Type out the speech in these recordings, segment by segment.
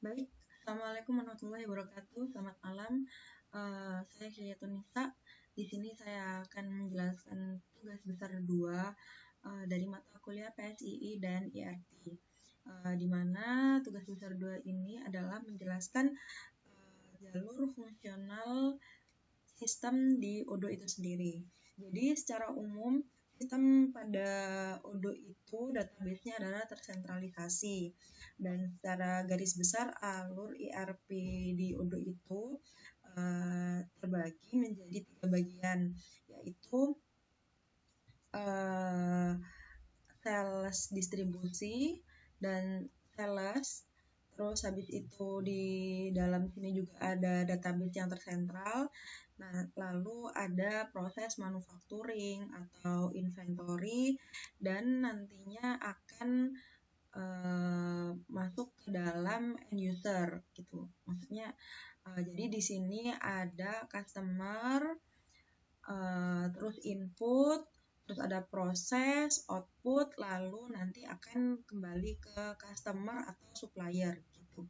Baik, Assalamualaikum warahmatullahi wabarakatuh. Selamat malam. Saya Syariatun Nisa. Di sini saya akan menjelaskan tugas besar 2 dari mata kuliah PSII dan IRT. Di mana tugas besar 2 ini adalah menjelaskan jalur fungsional sistem di Odoo itu sendiri. Jadi secara umum sistem pada Odoo itu database-nya adalah tersentralisasi, dan secara garis besar alur IRP di Odoo itu terbagi menjadi 3 bagian, yaitu sales distribusi dan sales. Terus habis itu di dalam sini juga ada database yang tersentral. Nah, lalu ada proses manufacturing atau inventory, dan nantinya akan masuk ke dalam end user gitu. Maksudnya jadi di sini ada customer, terus input, terus ada proses, output, lalu nanti akan kembali ke customer atau supplier gitu.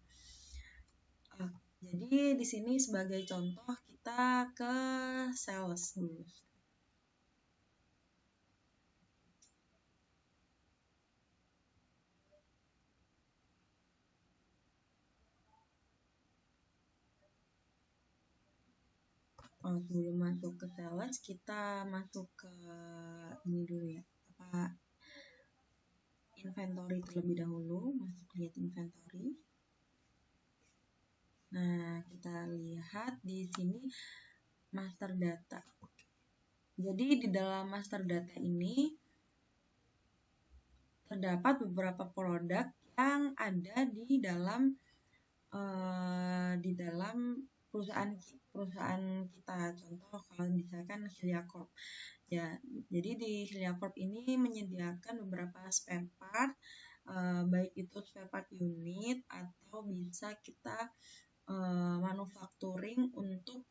Jadi di sini sebagai contoh kita ke sales dulu. Sebelum masuk ke sales, kita masuk ke ini dulu ya, inventory terlebih dahulu. Masuk lihat inventory. Nah, kita lihat di sini master data. Jadi di dalam master data ini terdapat beberapa produk yang ada di dalam perusahaan kita. Contoh kalau misalkan Hilya Corp. Ya, jadi di Hilya Corp ini menyediakan beberapa spare part, baik itu spare part unit atau bisa kita manufacturing untuk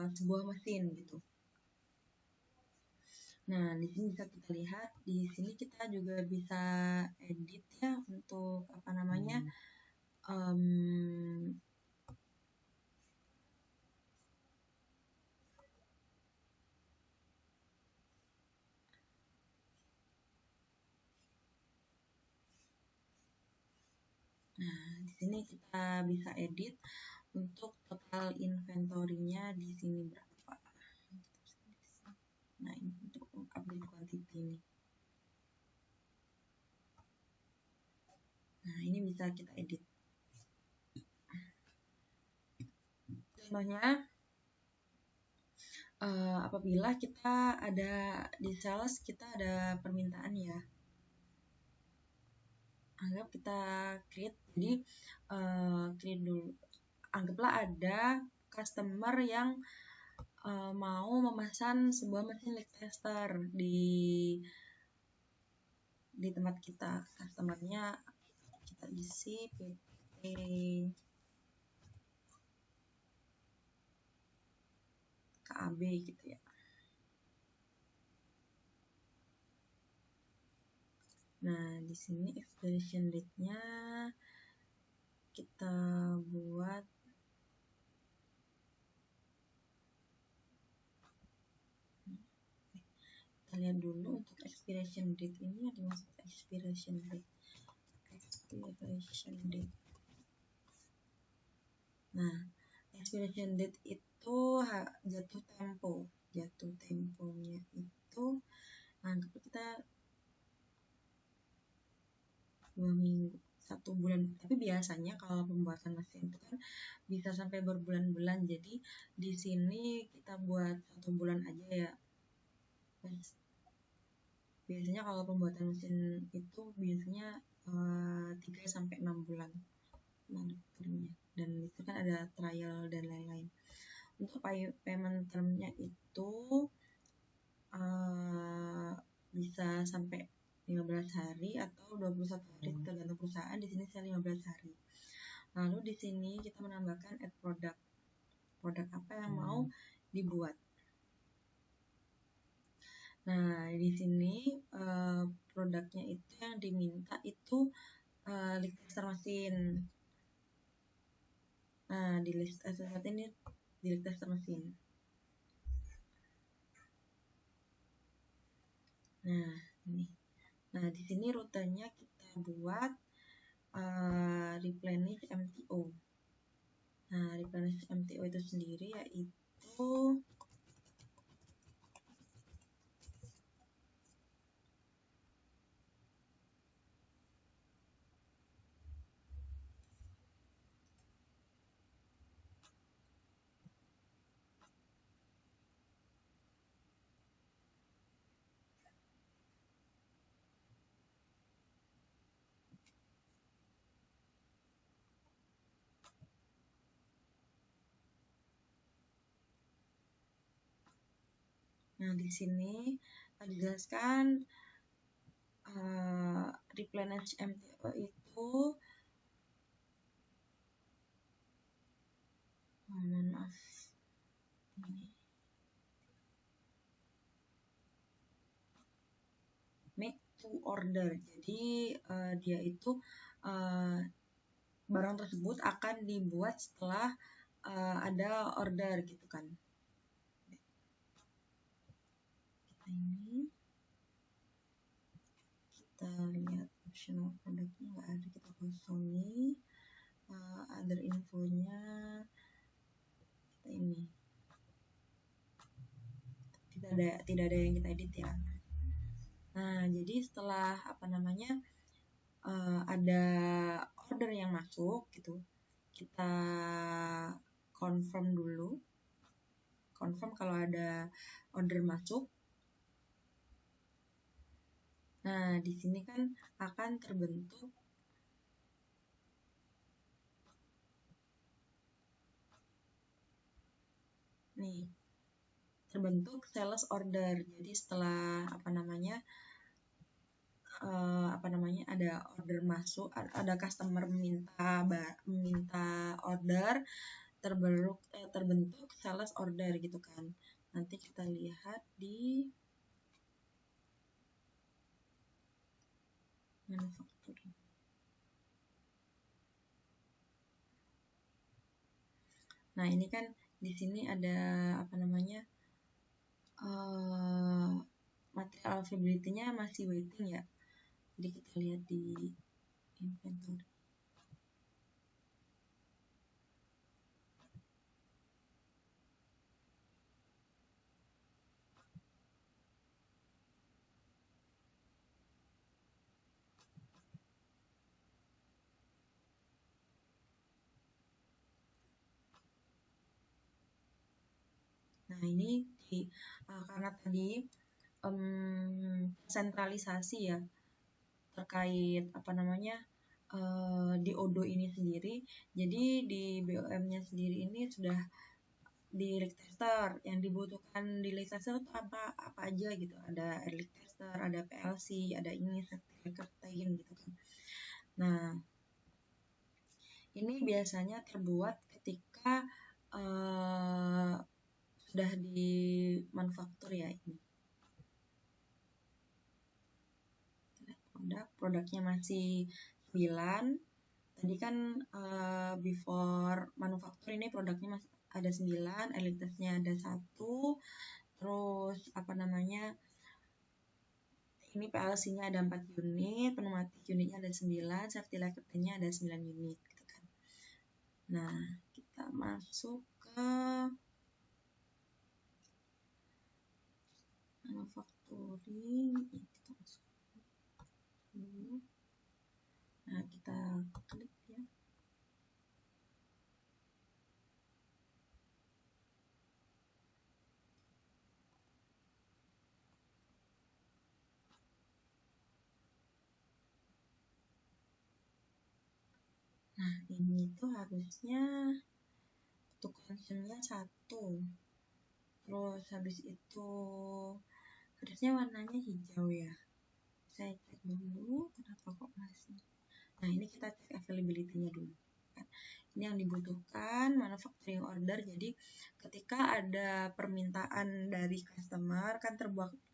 sebuah mesin gitu. Nah, di sini bisa kita lihat, di sini kita juga bisa edit ya untuk Nah, di sini kita bisa edit untuk total inventory-nya di sini berapa. Nah, ini untuk update quantity ini. Nah, ini bisa kita edit. Contohnya, apabila kita ada di sales, kita ada permintaan ya. Anggap kita create, jadi create dulu. Anggaplah ada customer yang mau memesan sebuah mesin leak tester di tempat kita. Customernya kita isi PT KAB gitu ya. Nah, di sini expiration date-nya kita buat kita lihat dulu untuk expiration date ini yang dimaksud expiration date. Nah, expiration date itu jatuh temponya itu anggap kita 2 minggu, 1 bulan. Tapi biasanya kalau pembuatan mesin itu kan bisa sampai berbulan-bulan. Jadi di sini kita buat 1 bulan aja ya. Biasanya kalau pembuatan mesin itu biasanya 3-6 bulan manufakturnya, dan itu kan ada trial dan lain-lain. Untuk payment termnya itu bisa sampai 15 hari atau 21 hari tergantung perusahaan. Di sini saya 15 hari. Lalu di sini kita menambahkan add product apa yang mau dibuat. Nah, di sini produknya itu yang diminta itu leak tester mesin. Nah, di list saat ini di list tester mesin. Nah, ini. Nah, di sini rutenya kita buat replenish MTO. Nah, replenish MTO itu sendiri yaitu nah di sini dijelaskan replenish MTO itu mohon maaf ini make to order. Jadi dia itu barang tersebut akan dibuat setelah ada order gitu kan. Ini kita lihat optional produknya nggak ada, kita kosongi other infonya kita ini tidak ada yang kita edit ya. Nah, jadi setelah ada order yang masuk gitu, kita confirm dulu, confirm kalau ada order masuk. Nah, di sini kan akan terbentuk nih, terbentuk sales order. Jadi setelah ada order masuk, ada customer minta order, terbentuk sales order gitu kan. Nanti kita lihat di manufacturing. Nah, ini kan di sini ada material availability-nya masih waiting ya. Jadi kita lihat di inventory. Nah, ini karena tadi sentralisasi ya terkait di Odoo ini sendiri. Jadi di BOM-nya sendiri ini sudah di leak tester. Yang dibutuhkan di leak tester itu apa aja gitu. Ada leak tester, ada PLC, ada ini certain gitu kan. Nah, ini biasanya terbuat ketika sudah di manufaktur ya ini. Produknya masih 9. Tadi kan before manufaktur ini produknya masih ada 9, elitasnya ada 1. Terus ini PLC-nya ada 4 unit, pneumatik unitnya ada 9, safety light-nya ada 9 unit gitu kan. Nah, kita masuk ke manufacturing. Kita masuk dulu. Nah, kita klik ya. Nah, ini tuh harusnya untuk konsumnya 1. Terus habis itu harusnya warnanya hijau ya. Saya cek dulu kenapa kok masih. Nah, ini kita cek availability-nya dulu. Ini yang dibutuhkan manufacturing order. Jadi ketika ada permintaan dari customer kan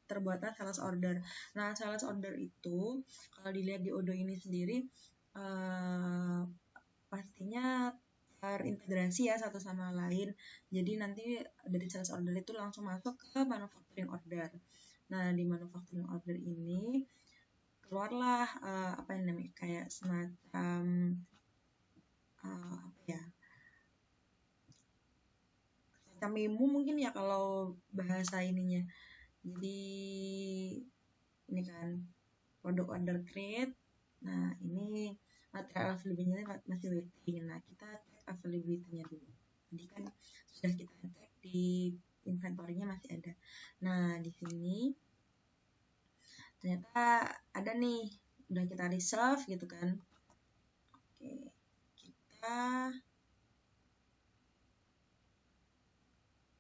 terbuatlah sales order. Nah, sales order itu kalau dilihat di Odoo ini sendiri pastinya terintegrasi ya satu sama lain. Jadi nanti dari sales order itu langsung masuk ke manufacturing order. Nah, di manufacturing order ini keluarlah apa yang namanya kayak semacam apa ya? Semacam memo mungkin ya kalau bahasa ininya. Jadi ini kan produk order create. Nah, ini material availability-nya masih waiting. Nah, kita cek availability-nya dulu. Jadi kan sudah kita cek di inventory-nya masih ada. Nah, di sini ternyata ada nih, udah kita reserve gitu kan. Oke, kita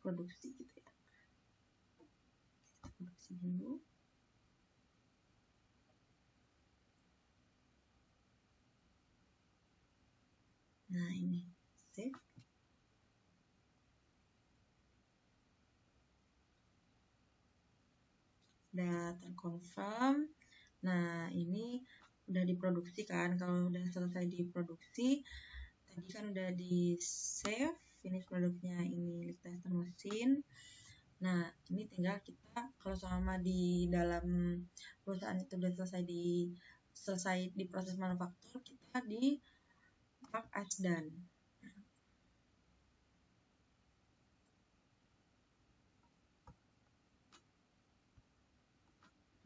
produksi gitu ya. Kita produksi dulu. Nah, ini save. Udah terconfirm. Nah, ini udah diproduksi kan. Kalau udah selesai diproduksi, tadi kan udah di save finish produknya ini leak tester mesin. Nah, ini tinggal kita kalau selama di dalam perusahaan itu udah selesai di proses manufaktur, kita di mark as done.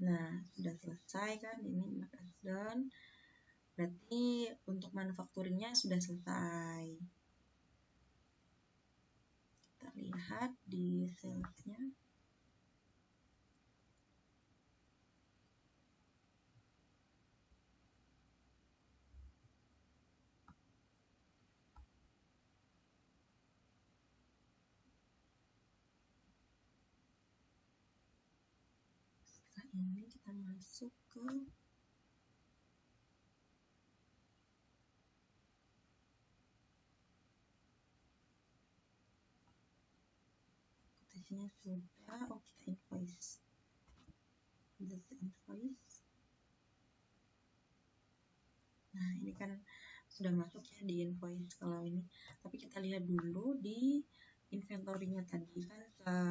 Nah, sudah selesai kan ini mark as done. Berarti untuk manufakturnya sudah selesai. Kita lihat di salesnya. Setelah ini kita masuk ke quotation-nya sudah. Oh, kita invoice. That's invoice. Nah, ini kan sudah masuk ya di invoice kalau ini. Tapi kita lihat dulu di inventory-nya tadi kan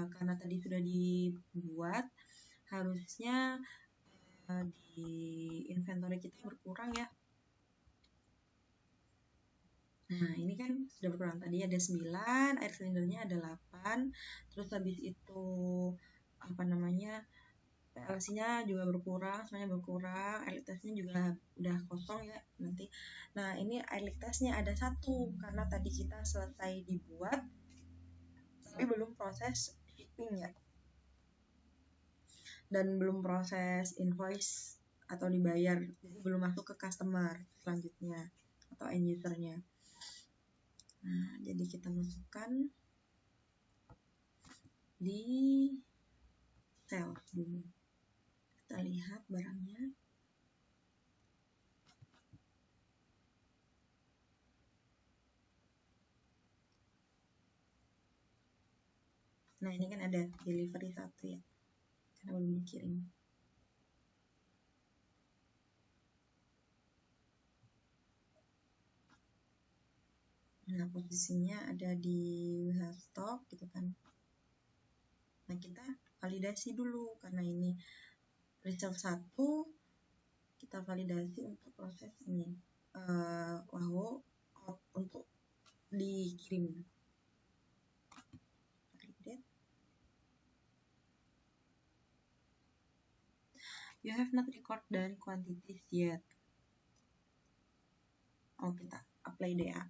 karena tadi sudah dibuat, harusnya di inventory kita berkurang ya. Nah, ini kan sudah berkurang. Tadi ada 9, air silindernya ada 8. Terus habis itu apa namanya? PLC-nya juga berkurang, semuanya berkurang, air leak test-nya juga udah kosong ya nanti. Nah, ini air leak test-nya ada 1 karena tadi kita selesai dibuat tapi belum proses shipping ya. Dan belum proses invoice atau dibayar, jadi belum masuk ke customer selanjutnya atau end user-nya. Nah, jadi kita masukkan di sales dulu. Kita lihat barangnya. Nah, ini kan ada delivery 1 ya, karena belum dikirim. Nah, posisinya ada di warehouse stock gitu kan. Nah, kita validasi dulu karena ini reserve 1, kita validasi untuk proses ini WAHO untuk dikirim. Validate. You have not recorded the quantities yet. Oh, kita apply DA.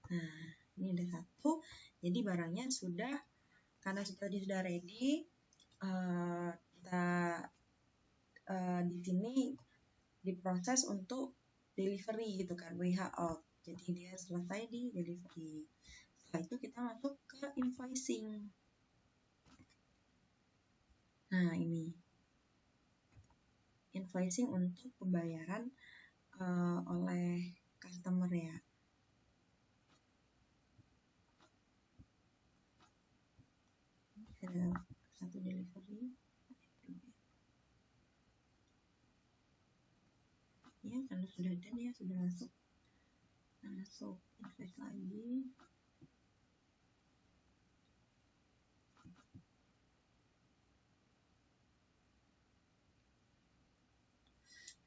Nah, ini ada 1. Jadi barangnya sudah, karena tadi sudah ready, kita di sini diproses untuk delivery gitu kan, WHO. Jadi dia selesai di delivery. Setelah itu kita masuk ke invoicing. Nah, ini invoicing untuk pembayaran oleh customer ya. Ada 1 delivery. ya, karena sudah done ya, sudah masuk invoice lagi.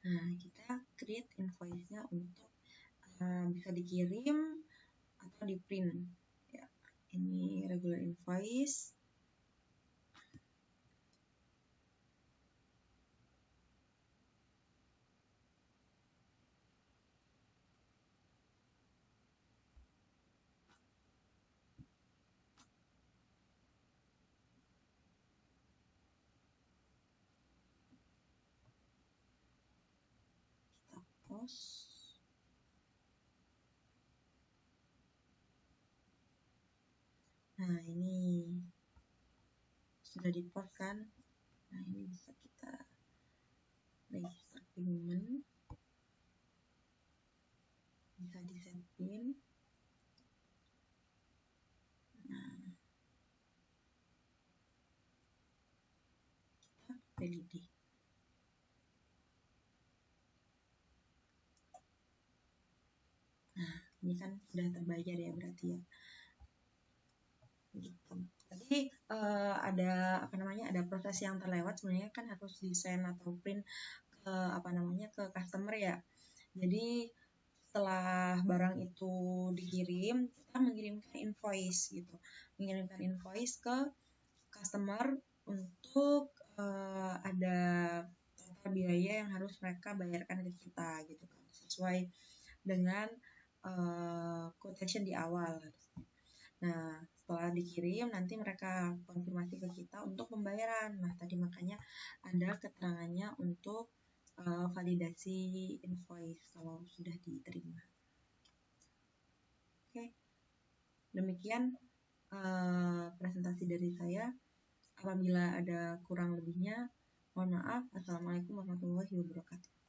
Nah, kita create invoice-nya untuk bisa dikirim atau di print ya. Ini regular invoice. Kita post. Nah, ini sudah di post kan. Nah, ini bisa kita register payment, bisa di send pin. Nah, kita validate. Nah, ini kan sudah terbayar ya berarti ya. Gitu. Jadi ada proses yang terlewat, sebenarnya kan harus desain atau print ke customer ya. Jadi setelah barang itu dikirim, kita mengirimkan invoice gitu, mengirimkan invoice ke customer untuk ada total biaya yang harus mereka bayarkan ke kita gitu kan, sesuai dengan quotation di awal. Nah, setelah dikirim nanti mereka konfirmasi ke kita untuk pembayaran. Nah, tadi makanya ada keterangannya untuk validasi invoice kalau sudah diterima. Oke, demikian presentasi dari saya. Apabila ada kurang lebihnya, mohon maaf. Assalamualaikum warahmatullahi wabarakatuh.